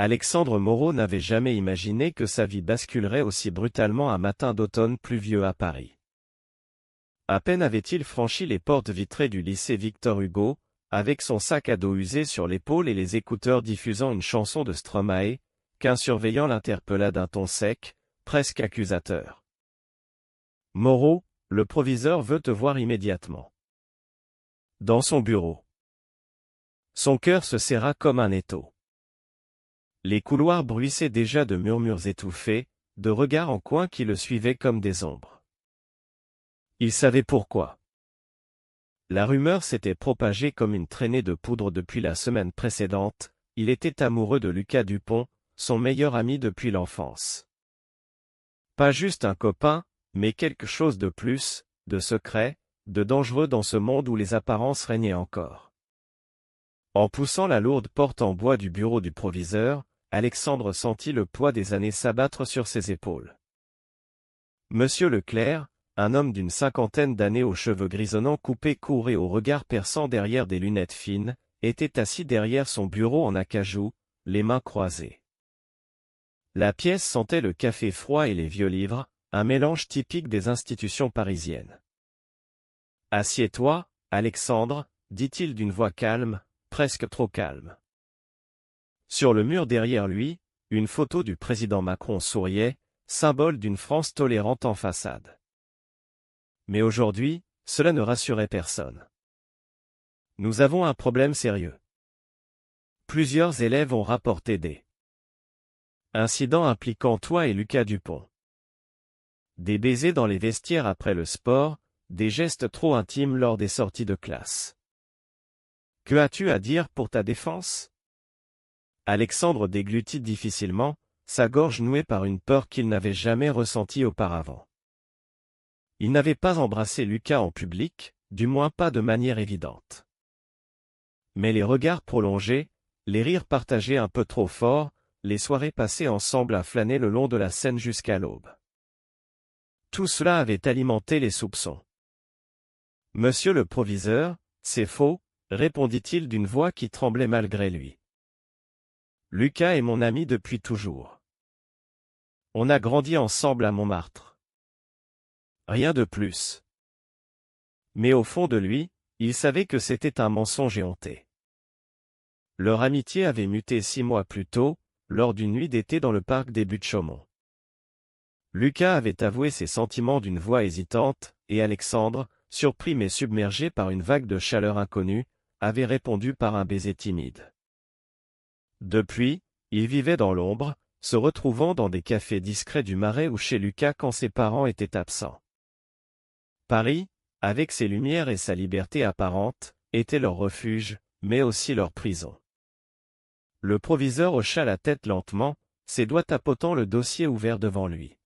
Alexandre Moreau n'avait jamais imaginé que sa vie basculerait aussi brutalement un matin d'automne pluvieux à Paris. À peine avait-il franchi les portes vitrées du lycée Victor Hugo, avec son sac à dos usé sur l'épaule et les écouteurs diffusant une chanson de Stromae, qu'un surveillant l'interpella d'un ton sec, presque accusateur. « Moreau, le proviseur veut te voir immédiatement. » Dans son bureau. Son cœur se serra comme un étau. Les couloirs bruissaient déjà de murmures étouffés, de regards en coin qui le suivaient comme des ombres. Il savait pourquoi. La rumeur s'était propagée comme une traînée de poudre depuis la semaine précédente, il était amoureux de Lucas Dupont, son meilleur ami depuis l'enfance. Pas juste un copain, mais quelque chose de plus, de secret, de dangereux dans ce monde où les apparences régnaient encore. En poussant la lourde porte en bois du bureau du proviseur, Alexandre sentit le poids des années s'abattre sur ses épaules. Monsieur Leclerc, un homme d'une cinquantaine d'années aux cheveux grisonnants coupés courts et au regard perçant derrière des lunettes fines, était assis derrière son bureau en acajou, les mains croisées. La pièce sentait le café froid et les vieux livres, un mélange typique des institutions parisiennes. « Assieds-toi, Alexandre, dit-il d'une voix calme, presque trop calme. Sur le mur derrière lui, une photo du président Macron souriait, symbole d'une France tolérante en façade. Mais aujourd'hui, cela ne rassurait personne. Nous avons un problème sérieux. Plusieurs élèves ont rapporté des incidents impliquant toi et Lucas Dupont. Des baisers dans les vestiaires après le sport, des gestes trop intimes lors des sorties de classe. Que as-tu à dire pour ta défense ? Alexandre déglutit difficilement, sa gorge nouée par une peur qu'il n'avait jamais ressentie auparavant. Il n'avait pas embrassé Lucas en public, du moins pas de manière évidente. Mais les regards prolongés, les rires partagés un peu trop forts, les soirées passées ensemble à flâner le long de la Seine jusqu'à l'aube. Tout cela avait alimenté les soupçons. « Monsieur le proviseur, c'est faux », répondit-il d'une voix qui tremblait malgré lui. « Lucas est mon ami depuis toujours. On a grandi ensemble à Montmartre. Rien de plus. » Mais au fond de lui, il savait que c'était un mensonge éhonté. Leur amitié avait muté 6 mois plus tôt, lors d'une nuit d'été dans le parc des Buttes-Chaumont. Lucas avait avoué ses sentiments d'une voix hésitante, et Alexandre, surpris mais submergé par une vague de chaleur inconnue, avait répondu par un baiser timide. Depuis, il vivait dans l'ombre, se retrouvant dans des cafés discrets du Marais ou chez Lucas quand ses parents étaient absents. Paris, avec ses lumières et sa liberté apparente, était leur refuge, mais aussi leur prison. Le proviseur hocha la tête lentement, ses doigts tapotant le dossier ouvert devant lui.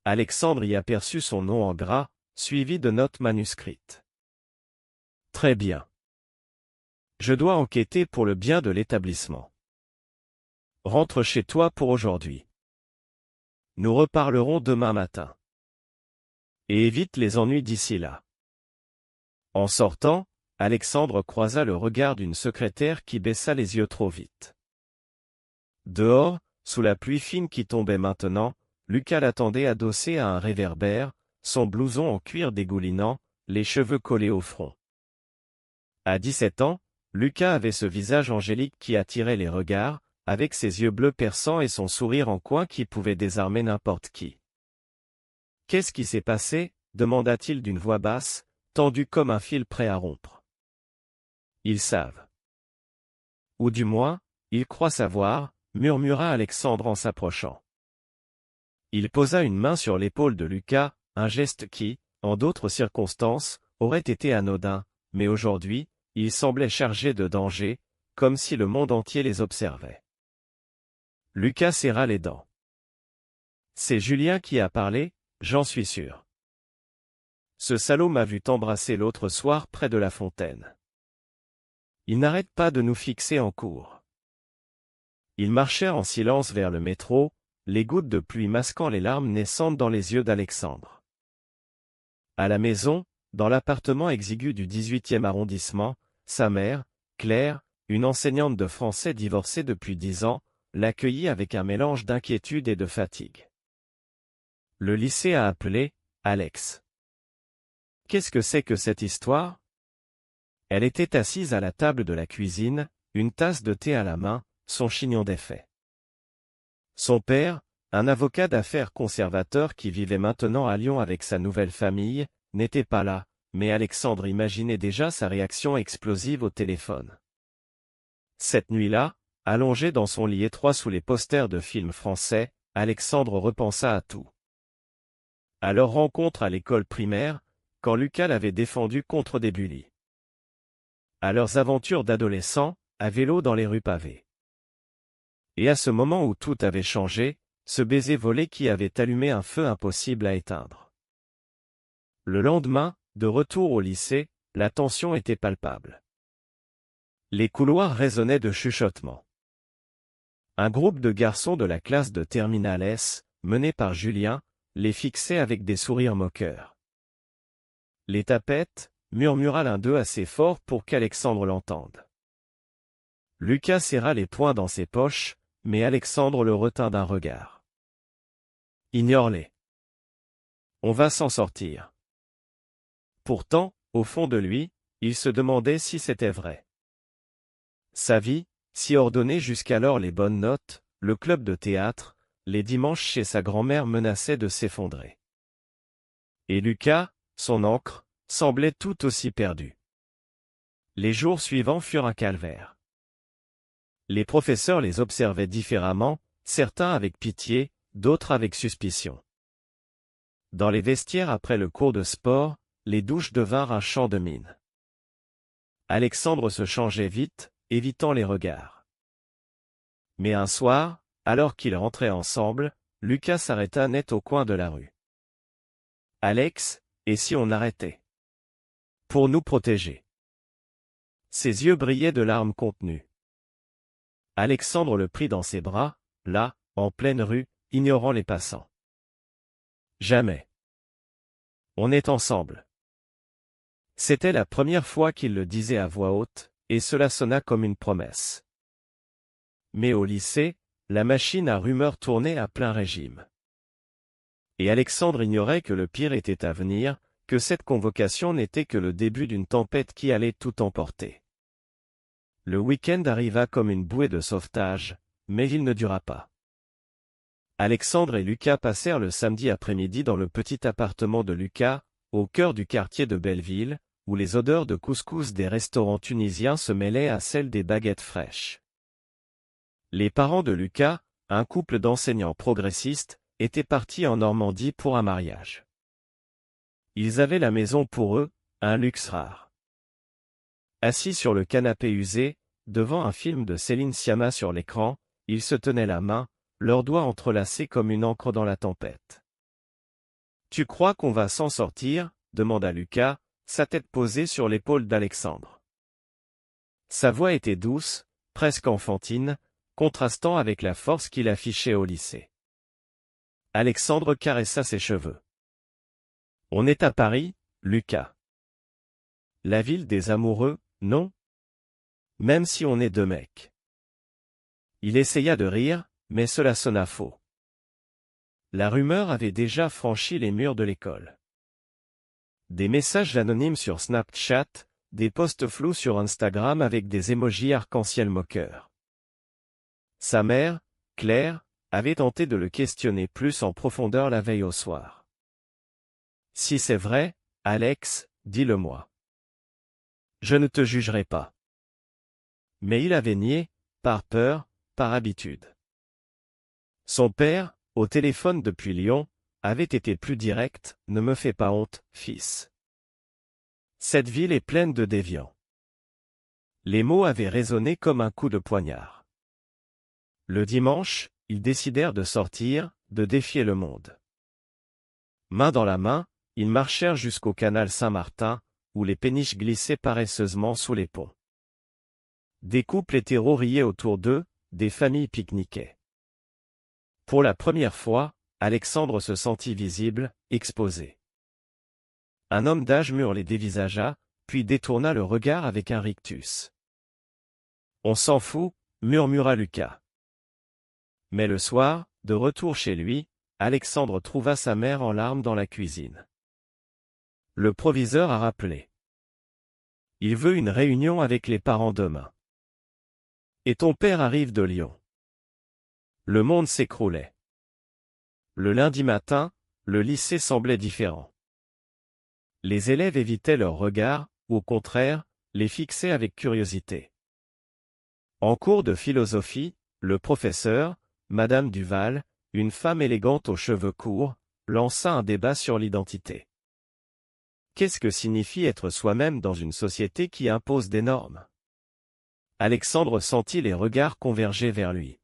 Alexandre y aperçut son nom en gras, suivi de notes manuscrites. Très bien. Je dois enquêter pour le bien de l'établissement. Rentre chez toi pour aujourd'hui. Nous reparlerons demain matin. Et évite les ennuis d'ici là. En sortant, Alexandre croisa le regard d'une secrétaire qui baissa les yeux trop vite. Dehors, sous la pluie fine qui tombait maintenant, Lucas l'attendait adossé à un réverbère, son blouson en cuir dégoulinant, les cheveux collés au front. À 17 ans, Lucas avait ce visage angélique qui attirait les regards, avec ses yeux bleus perçants et son sourire en coin qui pouvait désarmer n'importe qui. « Qu'est-ce qui s'est passé ?» demanda-t-il d'une voix basse, tendue comme un fil prêt à rompre. « Ils savent. Ou du moins, ils croient savoir, » murmura Alexandre en s'approchant. Il posa une main sur l'épaule de Lucas, un geste qui, en d'autres circonstances, aurait été anodin, mais aujourd'hui, il semblait chargé de danger, comme si le monde entier les observait. Lucas serra les dents. « C'est Julien qui a parlé, j'en suis sûr. Ce salaud m'a vu t'embrasser l'autre soir près de la fontaine. Il n'arrête pas de nous fixer en cours. » Ils marchèrent en silence vers le métro, les gouttes de pluie masquant les larmes naissantes dans les yeux d'Alexandre. À la maison, dans l'appartement exigu du 18e arrondissement, sa mère, Claire, une enseignante de français divorcée depuis 10 ans, l'accueillit avec un mélange d'inquiétude et de fatigue. Le lycée a appelé Alex. Qu'est-ce que c'est que cette histoire? Elle était assise à la table de la cuisine, une tasse de thé à la main, son chignon défait. Son père, un avocat d'affaires conservateur qui vivait maintenant à Lyon avec sa nouvelle famille, n'était pas là, mais Alexandre imaginait déjà sa réaction explosive au téléphone. Cette nuit-là, allongé dans son lit étroit sous les posters de films français, Alexandre repensa à tout. À leur rencontre à l'école primaire, quand Lucas l'avait défendu contre des bullies. À leurs aventures d'adolescents, à vélo dans les rues pavées. Et à ce moment où tout avait changé, ce baiser volé qui avait allumé un feu impossible à éteindre. Le lendemain, de retour au lycée, la tension était palpable. Les couloirs résonnaient de chuchotements. Un groupe de garçons de la classe de Terminale S, mené par Julien, les fixait avec des sourires moqueurs. Les tapettes, murmura l'un d'eux assez fort pour qu'Alexandre l'entende. Lucas serra les poings dans ses poches, mais Alexandre le retint d'un regard. Ignore-les. On va s'en sortir. Pourtant, au fond de lui, il se demandait si c'était vrai. Sa vie, si ordonnée jusqu'alors les bonnes notes, le club de théâtre, les dimanches chez sa grand-mère menaçaient de s'effondrer. Et Lucas, son encre, semblait tout aussi perdu. Les jours suivants furent un calvaire. Les professeurs les observaient différemment, certains avec pitié, d'autres avec suspicion. Dans les vestiaires après le cours de sport, les douches devinrent un champ de mine. Alexandre se changeait vite, évitant les regards. Mais un soir, alors qu'ils rentraient ensemble, Lucas s'arrêta net au coin de la rue. « Alex, et si on arrêtait? Pour nous protéger. » Ses yeux brillaient de larmes contenues. Alexandre le prit dans ses bras, là, en pleine rue, ignorant les passants. « Jamais. On est ensemble. » C'était la première fois qu'il le disait à voix haute, et cela sonna comme une promesse. Mais au lycée, la machine à rumeurs tournait à plein régime. Et Alexandre ignorait que le pire était à venir, que cette convocation n'était que le début d'une tempête qui allait tout emporter. Le week-end arriva comme une bouée de sauvetage, mais il ne dura pas. Alexandre et Lucas passèrent le samedi après-midi dans le petit appartement de Lucas, au cœur du quartier de Belleville, où les odeurs de couscous des restaurants tunisiens se mêlaient à celles des baguettes fraîches. Les parents de Lucas, un couple d'enseignants progressistes, étaient partis en Normandie pour un mariage. Ils avaient la maison pour eux, un luxe rare. Assis sur le canapé usé, devant un film de Céline Sciamma sur l'écran, ils se tenaient la main, leurs doigts entrelacés comme une encre dans la tempête. « Tu crois qu'on va s'en sortir ?» demanda Lucas, sa tête posée sur l'épaule d'Alexandre. Sa voix était douce, presque enfantine, contrastant avec la force qu'il affichait au lycée. Alexandre caressa ses cheveux. « On est à Paris, Lucas. La ville des amoureux, non? Même si on est deux mecs. » Il essaya de rire, mais cela sonna faux. La rumeur avait déjà franchi les murs de l'école. Des messages anonymes sur Snapchat, des posts flous sur Instagram avec des émojis arc-en-ciel moqueurs. Sa mère, Claire, avait tenté de le questionner plus en profondeur la veille au soir. « Si c'est vrai, Alex, dis-le-moi. Je ne te jugerai pas. » Mais il avait nié, par peur, par habitude. Son père, au téléphone depuis Lyon, avait été plus direct, « Ne me fais pas honte, fils. Cette ville est pleine de déviants. » Les mots avaient résonné comme un coup de poignard. Le dimanche, ils décidèrent de sortir, de défier le monde. Main dans la main, ils marchèrent jusqu'au canal Saint-Martin, où les péniches glissaient paresseusement sous les ponts. Des couples hétéros riaient autour d'eux, des familles pique-niquaient. Pour la première fois, Alexandre se sentit visible, exposé. Un homme d'âge mûr les dévisagea, puis détourna le regard avec un rictus. On s'en fout, murmura Lucas. Mais le soir, de retour chez lui, Alexandre trouva sa mère en larmes dans la cuisine. Le proviseur a rappelé. Il veut une réunion avec les parents demain. Et ton père arrive de Lyon. Le monde s'écroulait. Le lundi matin, le lycée semblait différent. Les élèves évitaient leurs regards, ou au contraire, les fixaient avec curiosité. En cours de philosophie, le professeur, Madame Duval, une femme élégante aux cheveux courts, lança un débat sur l'identité. Qu'est-ce que signifie être soi-même dans une société qui impose des normes? Alexandre sentit les regards converger vers lui.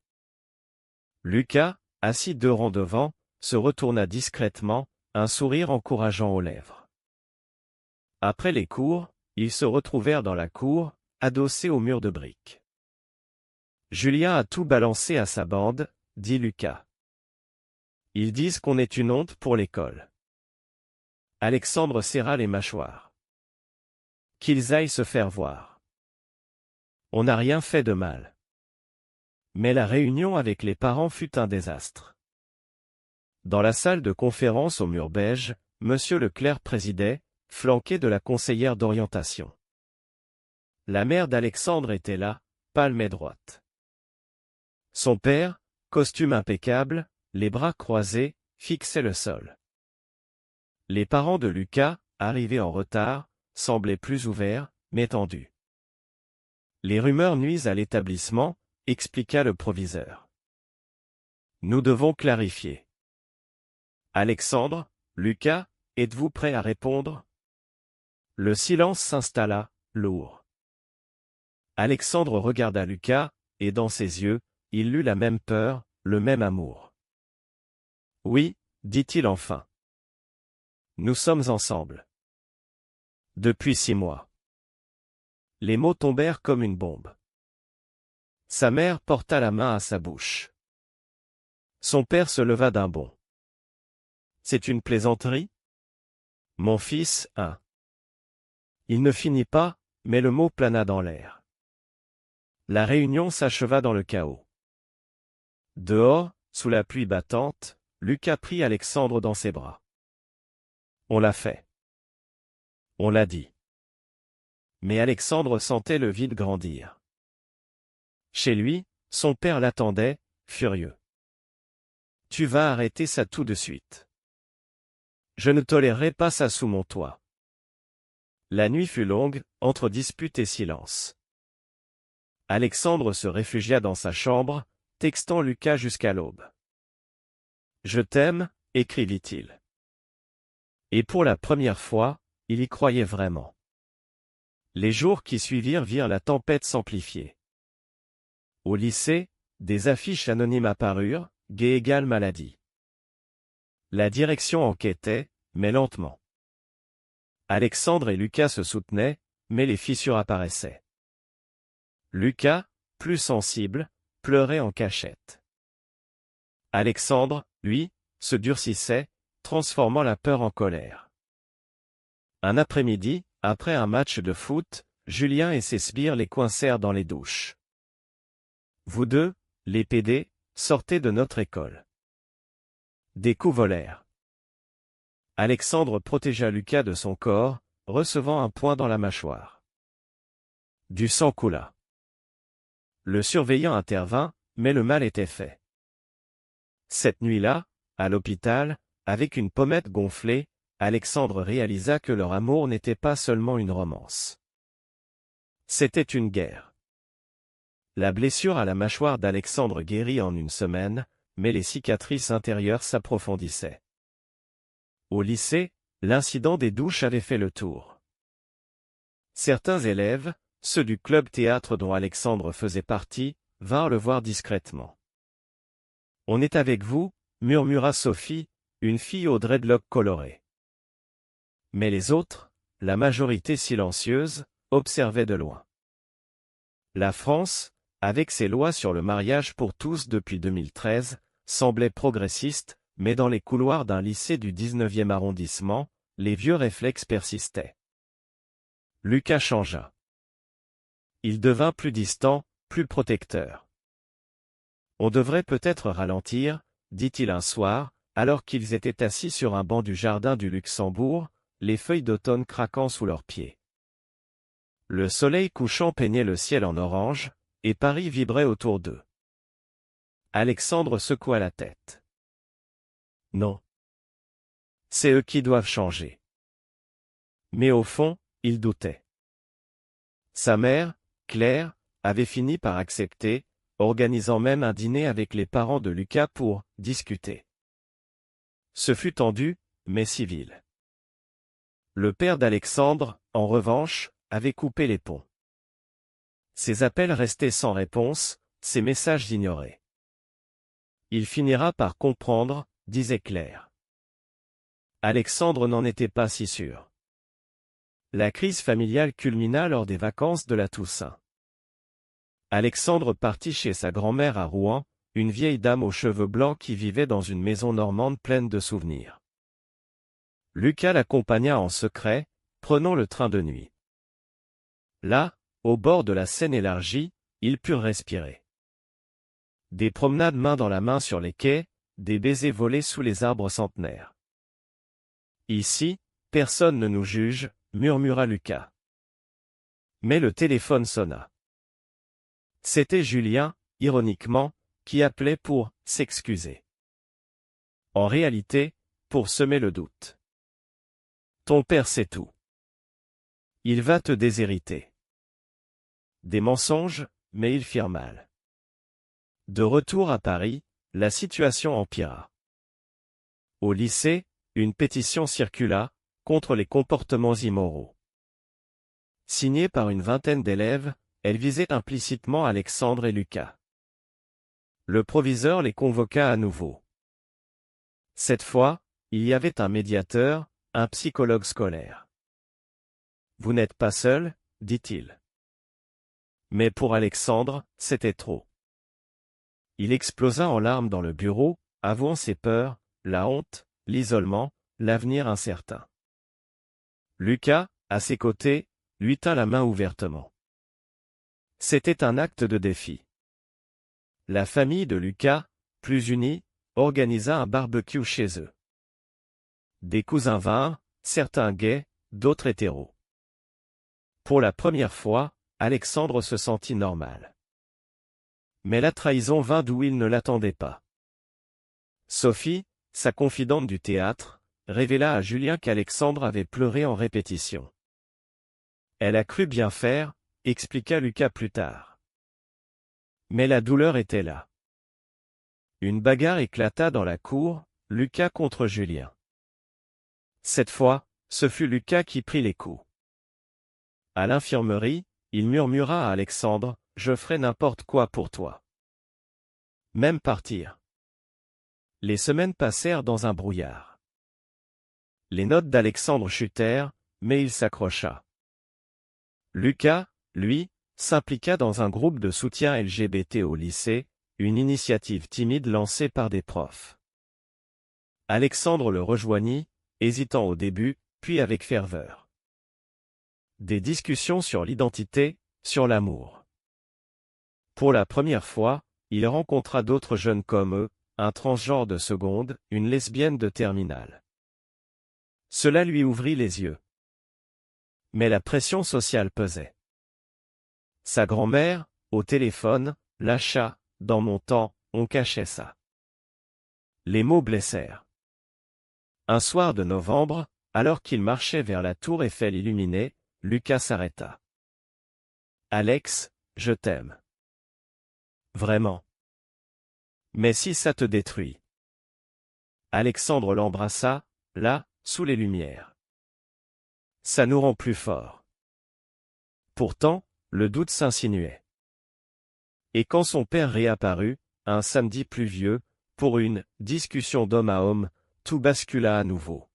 Lucas, assis 2 rangs devant, se retourna discrètement, un sourire encourageant aux lèvres. Après les cours, ils se retrouvèrent dans la cour, adossés au mur de briques. Julien a tout balancé à sa bande, dit Lucas. Ils disent qu'on est une honte pour l'école. Alexandre serra les mâchoires. Qu'ils aillent se faire voir. On n'a rien fait de mal. Mais la réunion avec les parents fut un désastre. Dans la salle de conférence au mur beige, Monsieur Leclerc présidait, flanqué de la conseillère d'orientation. La mère d'Alexandre était là, palme droite. Son père, costume impeccable, les bras croisés, fixait le sol. Les parents de Lucas, arrivés en retard, semblaient plus ouverts, mais tendus. Les rumeurs nuisent à l'établissement, expliqua le proviseur. Nous devons clarifier. Alexandre, Lucas, êtes-vous prêts à répondre? Le silence s'installa, lourd. Alexandre regarda Lucas, et dans ses yeux, il lut la même peur, le même amour. Oui, dit-il enfin. Nous sommes ensemble. Depuis 6 mois. Les mots tombèrent comme une bombe. Sa mère porta la main à sa bouche. Son père se leva d'un bond. C'est une plaisanterie? Mon fils, hein. Il ne finit pas, mais le mot plana dans l'air. La réunion s'acheva dans le chaos. Dehors, sous la pluie battante, Lucas prit Alexandre dans ses bras. On l'a fait. On l'a dit. Mais Alexandre sentait le vide grandir. Chez lui, son père l'attendait, furieux. Tu vas arrêter ça tout de suite. Je ne tolérerai pas ça sous mon toit. La nuit fut longue, entre disputes et silence. Alexandre se réfugia dans sa chambre, textant Lucas jusqu'à l'aube. Je t'aime, écrivit-il. Et pour la première fois, il y croyait vraiment. Les jours qui suivirent virent la tempête s'amplifier. Au lycée, des affiches anonymes apparurent, gay égale maladie. La direction enquêtait, mais lentement. Alexandre et Lucas se soutenaient, mais les fissures apparaissaient. Lucas, plus sensible, pleurait en cachette. Alexandre, lui, se durcissait, transformant la peur en colère. Un après-midi, après un match de foot, Julien et ses sbires les coincèrent dans les douches. Vous deux, les PD, sortez de notre école. Des coups volèrent. Alexandre protégea Lucas de son corps, recevant un poing dans la mâchoire. Du sang coula. Le surveillant intervint, mais le mal était fait. Cette nuit-là, à l'hôpital, avec une pommette gonflée, Alexandre réalisa que leur amour n'était pas seulement une romance. C'était une guerre. La blessure à la mâchoire d'Alexandre guérit en une semaine, mais les cicatrices intérieures s'approfondissaient. Au lycée, l'incident des douches avait fait le tour. Certains élèves, ceux du club théâtre dont Alexandre faisait partie, vinrent le voir discrètement. « On est avec vous » murmura Sophie, une fille aux dreadlocks colorés. Mais les autres, la majorité silencieuse, observaient de loin. La France, avec ses lois sur le mariage pour tous depuis 2013, semblait progressiste, mais dans les couloirs d'un lycée du 19e arrondissement, les vieux réflexes persistaient. Lucas changea. Il devint plus distant, plus protecteur. On devrait peut-être ralentir, dit-il un soir, alors qu'ils étaient assis sur un banc du jardin du Luxembourg, les feuilles d'automne craquant sous leurs pieds. Le soleil couchant peignait le ciel en orange, et Paris vibrait autour d'eux. Alexandre secoua la tête. Non. C'est eux qui doivent changer. Mais au fond, il doutait. Sa mère, Claire, avait fini par accepter, organisant même un dîner avec les parents de Lucas pour discuter. Ce fut tendu, mais civil. Le père d'Alexandre, en revanche, avait coupé les ponts. Ses appels restaient sans réponse, ses messages ignorés. Il finira par comprendre, disait Claire. Alexandre n'en était pas si sûr. La crise familiale culmina lors des vacances de la Toussaint. Alexandre partit chez sa grand-mère à Rouen, une vieille dame aux cheveux blancs qui vivait dans une maison normande pleine de souvenirs. Lucas l'accompagna en secret, prenant le train de nuit. Là, au bord de la Seine élargie, ils purent respirer. Des promenades main dans la main sur les quais, des baisers volés sous les arbres centenaires. Ici, personne ne nous juge, murmura Lucas. Mais le téléphone sonna. C'était Julien, ironiquement, qui appelait pour s'excuser. En réalité, pour semer le doute. Ton père sait tout. Il va te déshériter. Des mensonges, mais ils firent mal. De retour à Paris, la situation empira. Au lycée, une pétition circula, contre les comportements immoraux. Signée par une vingtaine d'élèves, elle visait implicitement Alexandre et Lucas. Le proviseur les convoqua à nouveau. Cette fois, il y avait un médiateur, un psychologue scolaire. Vous n'êtes pas seul, dit-il. Mais pour Alexandre, c'était trop. Il explosa en larmes dans le bureau, avouant ses peurs, la honte, l'isolement, l'avenir incertain. Lucas, à ses côtés, lui tint la main ouvertement. C'était un acte de défi. La famille de Lucas, plus unie, organisa un barbecue chez eux. Des cousins vinrent, certains gays, d'autres hétéros. Pour la première fois, Alexandre se sentit normal. Mais la trahison vint d'où il ne l'attendait pas. Sophie, sa confidente du théâtre, révéla à Julien qu'Alexandre avait pleuré en répétition. Elle a cru bien faire, expliqua Lucas plus tard. Mais la douleur était là. Une bagarre éclata dans la cour, Lucas contre Julien. Cette fois, ce fut Lucas qui prit les coups. À l'infirmerie, il murmura à Alexandre, « Je ferai n'importe quoi pour toi. » Même partir. Les semaines passèrent dans un brouillard. Les notes d'Alexandre chutèrent, mais il s'accrocha. Lucas, lui, s'impliqua dans un groupe de soutien LGBT au lycée, une initiative timide lancée par des profs. Alexandre le rejoignit, hésitant au début, puis avec ferveur. Des discussions sur l'identité, sur l'amour. Pour la première fois, il rencontra d'autres jeunes comme eux, un transgenre de seconde, une lesbienne de terminale. Cela lui ouvrit les yeux. Mais la pression sociale pesait. Sa grand-mère, au téléphone, lâcha, « Dans mon temps, on cachait ça. » Les mots blessèrent. Un soir de novembre, alors qu'il marchait vers la tour Eiffel illuminée, Lucas s'arrêta. « Alex, je t'aime. Vraiment. Mais si ça te détruit. » Alexandre l'embrassa, là, sous les lumières. Ça nous rend plus forts. Pourtant, le doute s'insinuait. Et quand son père réapparut, un samedi pluvieux, pour une discussion d'homme à homme, tout bascula à nouveau.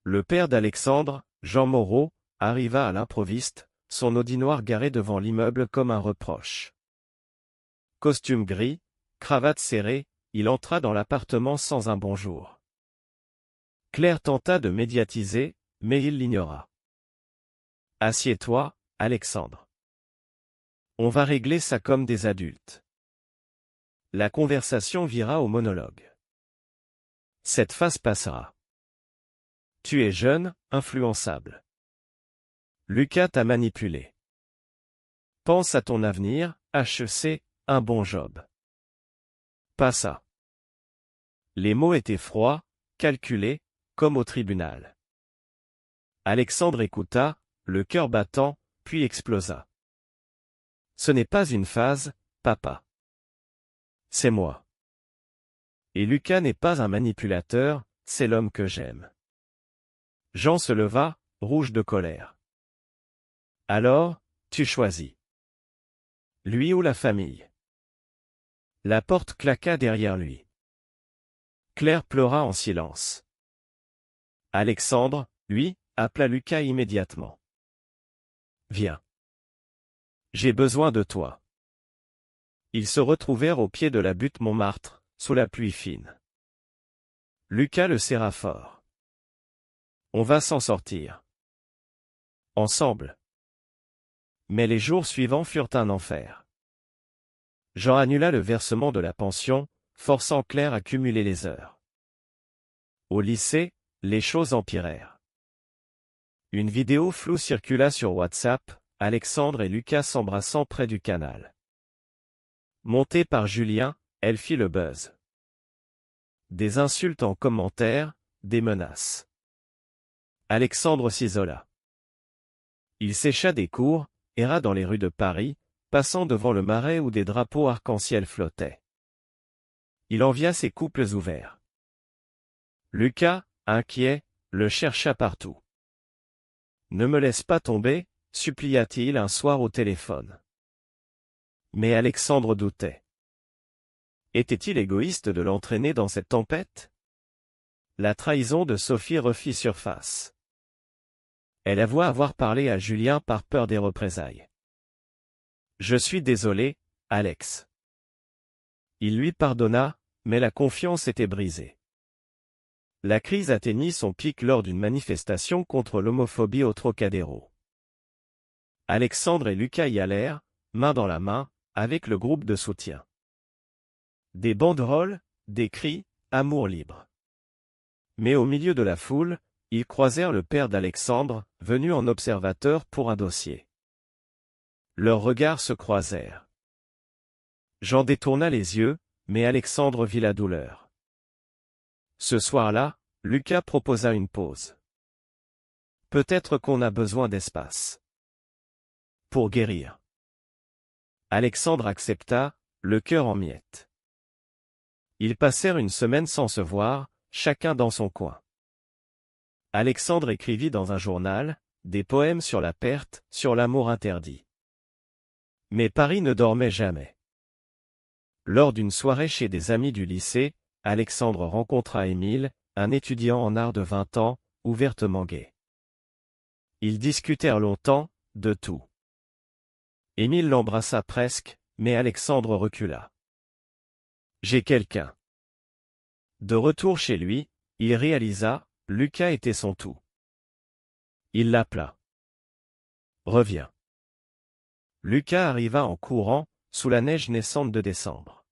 Le père d'Alexandre, Jean Moreau, arriva à l'improviste, son Audi noir garé devant l'immeuble comme un reproche. Costume gris, cravate serrée, il entra dans l'appartement sans un bonjour. Claire tenta de médiatiser, mais il l'ignora. « Assieds-toi, Alexandre. On va régler ça comme des adultes. La conversation vira au monologue. Cette phase passera. Tu es jeune, influençable. Lucas t'a manipulé. Pense à ton avenir, HEC, un bon job. Pas ça. Les mots étaient froids, calculés, comme au tribunal. Alexandre écouta, le cœur battant, puis explosa. Ce n'est pas une phase, papa. C'est moi. Et Lucas n'est pas un manipulateur, c'est l'homme que j'aime. Jean se leva, rouge de colère. Alors, tu choisis. Lui ou la famille? La porte claqua derrière lui. Claire pleura en silence. Alexandre, lui, appela Lucas immédiatement. Viens. J'ai besoin de toi. Ils se retrouvèrent au pied de la butte Montmartre, sous la pluie fine. Lucas le serra fort. On va s'en sortir. Ensemble. Mais les jours suivants furent un enfer. Jean annula le versement de la pension, forçant Claire à cumuler les heures. Au lycée, les choses empirèrent. Une vidéo floue circula sur WhatsApp, Alexandre et Lucas s'embrassant près du canal. Montée par Julien, elle fit le buzz. Des insultes en commentaire, des menaces. Alexandre s'isola. Il sécha des cours, erra dans les rues de Paris, passant devant le Marais où des drapeaux arc-en-ciel flottaient. Il envia ces couples ouverts. Lucas, inquiet, le chercha partout. Ne me laisse pas tomber, supplia-t-il un soir au téléphone. Mais Alexandre doutait. Était-il égoïste de l'entraîner dans cette tempête? La trahison de Sophie refit surface. Elle avoua avoir parlé à Julien par peur des représailles. Je suis désolé, Alex. Il lui pardonna, mais la confiance était brisée. La crise atteignit son pic lors d'une manifestation contre l'homophobie au Trocadéro. Alexandre et Lucas y allèrent, main dans la main, avec le groupe de soutien. Des banderoles, des cris, amour libre. Mais au milieu de la foule, ils croisèrent le père d'Alexandre, venu en observateur pour un dossier. Leurs regards se croisèrent. Jean détourna les yeux, mais Alexandre vit la douleur. Ce soir-là, Lucas proposa une pause. Peut-être qu'on a besoin d'espace. Pour guérir. Alexandre accepta, le cœur en miettes. Ils passèrent une semaine sans se voir, chacun dans son coin. Alexandre écrivit dans un journal, des poèmes sur la perte, sur l'amour interdit. Mais Paris ne dormait jamais. Lors d'une soirée chez des amis du lycée, Alexandre rencontra Émile, un étudiant en art de 20 ans, ouvertement gai. Ils discutèrent longtemps, de tout. Émile l'embrassa presque, mais Alexandre recula. J'ai quelqu'un. De retour chez lui, il réalisa, Lucas était son tout. Il l'appela. Reviens. Lucas arriva en courant, sous la neige naissante de décembre.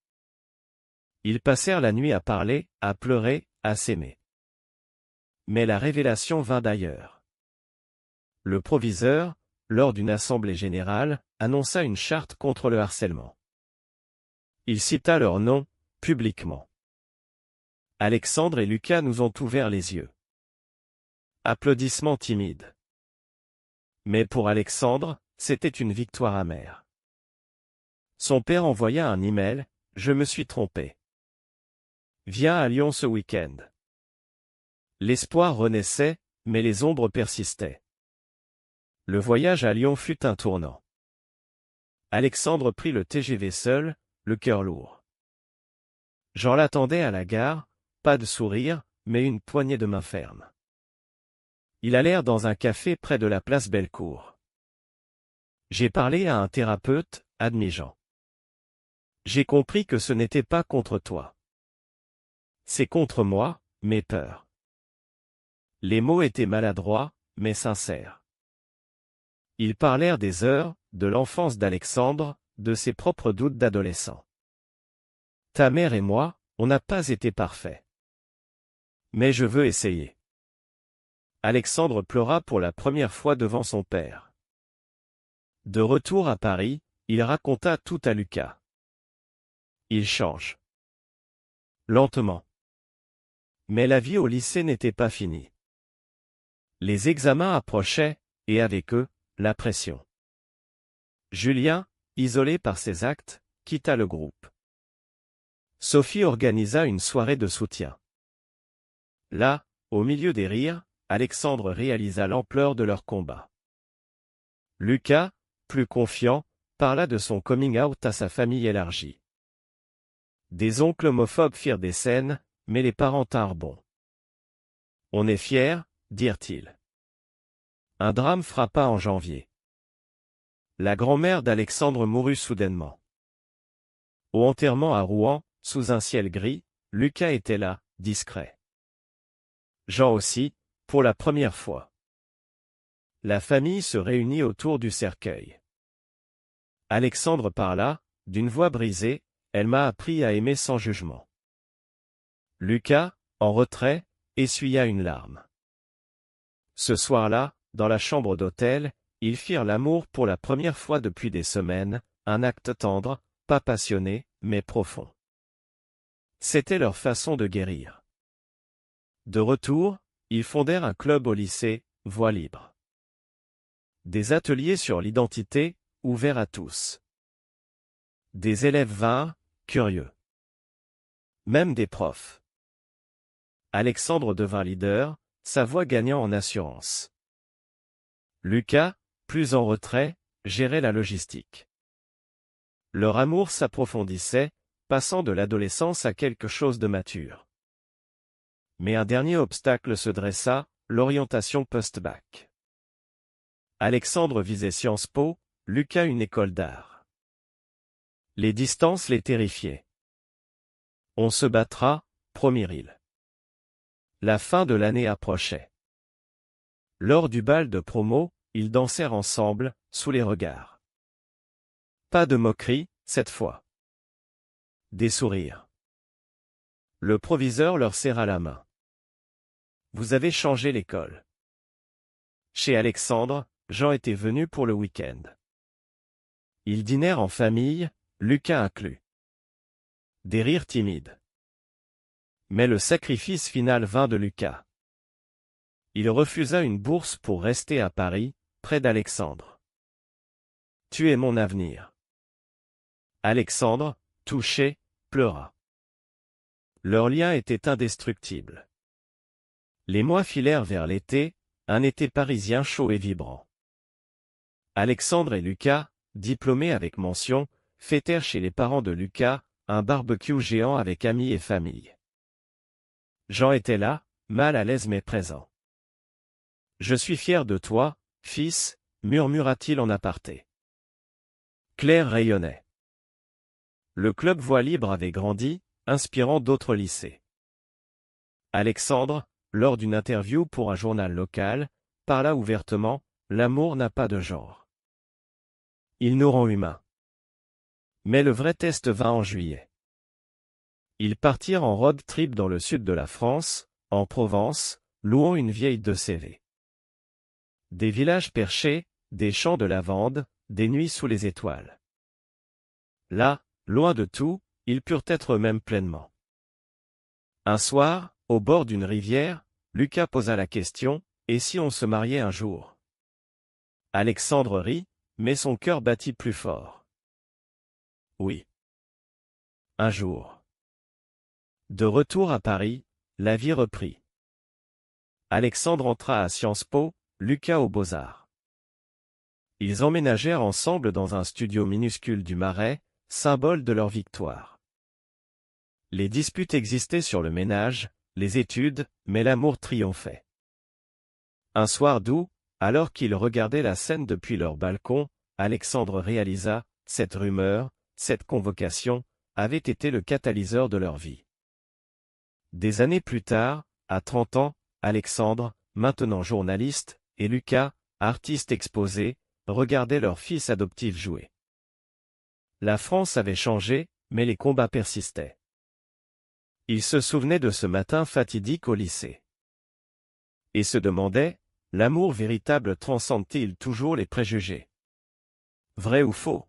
Ils passèrent la nuit à parler, à pleurer, à s'aimer. Mais la révélation vint d'ailleurs. Le proviseur, lors d'une assemblée générale, annonça une charte contre le harcèlement. Il cita leurs noms, publiquement. Alexandre et Lucas nous ont ouvert les yeux. Applaudissements timides. Mais pour Alexandre, c'était une victoire amère. Son père envoya un email, « Je me suis trompé. Viens à Lyon ce week-end. » L'espoir renaissait, mais les ombres persistaient. Le voyage à Lyon fut un tournant. Alexandre prit le TGV seul, le cœur lourd. Jean l'attendait à la gare, pas de sourire, mais une poignée de main ferme. Ils allèrent dans un café près de la place Bellecour. J'ai parlé à un thérapeute, admit Jean. J'ai compris que ce n'était pas contre toi. C'est contre moi, mes peurs. Les mots étaient maladroits, mais sincères. Ils parlèrent des heures, de l'enfance d'Alexandre, de ses propres doutes d'adolescent. Ta mère et moi, on n'a pas été parfaits. Mais je veux essayer. Alexandre pleura pour la première fois devant son père. De retour à Paris, il raconta tout à Lucas. Il change. Lentement. Mais la vie au lycée n'était pas finie. Les examens approchaient, et avec eux, la pression. Julien, isolé par ses actes, quitta le groupe. Sophie organisa une soirée de soutien. Là, au milieu des rires, Alexandre réalisa l'ampleur de leur combat. Lucas, plus confiant, parla de son coming out à sa famille élargie. Des oncles homophobes firent des scènes, mais les parents tinrent bon. On est fiers, dirent-ils. Un drame frappa en janvier. La grand-mère d'Alexandre mourut soudainement. Au enterrement à Rouen, sous un ciel gris, Lucas était là, discret. Jean aussi, pour la première fois. La famille se réunit autour du cercueil. Alexandre parla, d'une voix brisée, elle m'a appris à aimer sans jugement. Lucas, en retrait, essuya une larme. Ce soir-là, dans la chambre d'hôtel, ils firent l'amour pour la première fois depuis des semaines, un acte tendre, pas passionné, mais profond. C'était leur façon de guérir. De retour, ils fondèrent un club au lycée, Voix libre. Des ateliers sur l'identité, ouverts à tous. Des élèves vinrent, curieux. Même des profs. Alexandre devint leader, sa voix gagnant en assurance. Lucas, plus en retrait, gérait la logistique. Leur amour s'approfondissait, passant de l'adolescence à quelque chose de mature. Mais un dernier obstacle se dressa, l'orientation post-bac. Alexandre visait Sciences Po, Lucas une école d'art. Les distances les terrifiaient. On se battra, promirent-ils. La fin de l'année approchait. Lors du bal de promo, ils dansèrent ensemble, sous les regards. Pas de moquerie, cette fois. Des sourires. Le proviseur leur serra la main. Vous avez changé l'école. Chez Alexandre, Jean était venu pour le week-end. Ils dînèrent en famille, Lucas inclus. Des rires timides. Mais le sacrifice final vint de Lucas. Il refusa une bourse pour rester à Paris, près d'Alexandre. Tu es mon avenir. Alexandre, touché, pleura. Leur lien était indestructible. Les mois filèrent vers l'été, un été parisien chaud et vibrant. Alexandre et Lucas, diplômés avec mention, fêtèrent chez les parents de Lucas, un barbecue géant avec amis et famille. Jean était là, mal à l'aise mais présent. Je suis fier de toi, fils, murmura-t-il en aparté. Claire rayonnait. Le club Voix libre avait grandi, inspirant d'autres lycées. Alexandre, lors d'une interview pour un journal local, parla ouvertement, l'amour n'a pas de genre. Il nous rend humains. Mais le vrai test vint en juillet. Ils partirent en road trip dans le sud de la France, en Provence, louant une vieille 2CV. Des villages perchés, des champs de lavande, des nuits sous les étoiles. Là, loin de tout, ils purent être eux-mêmes pleinement. Un soir, au bord d'une rivière, Lucas posa la question, et si on se mariait un jour? Alexandre rit, mais son cœur battit plus fort. Oui. Un jour. De retour à Paris, la vie reprit. Alexandre entra à Sciences Po, Lucas aux Beaux-Arts. Ils emménagèrent ensemble dans un studio minuscule du Marais, symbole de leur victoire. Les disputes existaient sur le ménage, les études, mais l'amour triomphait. Un soir d'août, alors qu'ils regardaient la scène depuis leur balcon, Alexandre réalisa, cette rumeur, cette convocation, avait été le catalyseur de leur vie. Des années plus tard, à 30 ans, Alexandre, maintenant journaliste, et Lucas, artiste exposé, regardaient leur fils adoptif jouer. La France avait changé, mais les combats persistaient. Ils se souvenaient de ce matin fatidique au lycée. Et se demandaient, l'amour véritable transcende-t-il toujours les préjugés? Vrai ou faux?